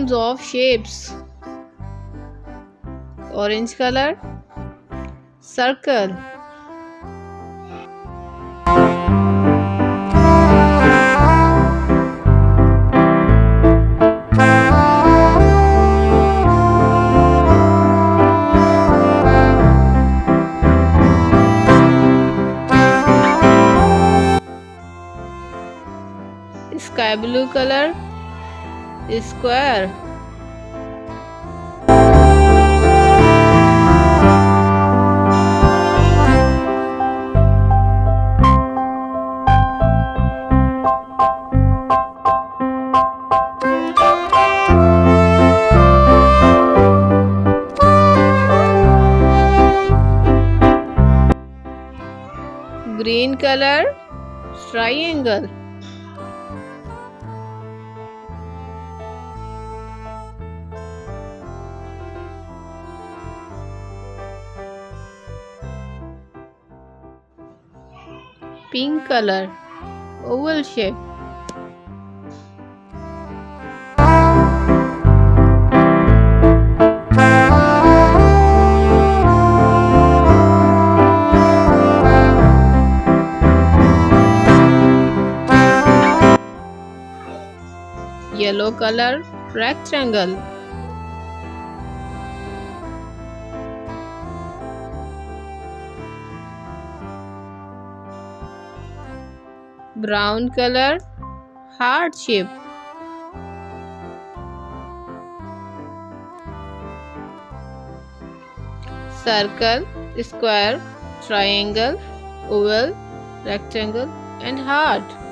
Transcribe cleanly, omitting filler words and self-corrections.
Rounds of shapes. Orange color. Circle. Sky blue color. Square. Green color. Triangle. Pink color. Oval shape. Yellow color. Rectangle. Brown color. Heart shape. Circle, square, triangle, oval, rectangle and heart.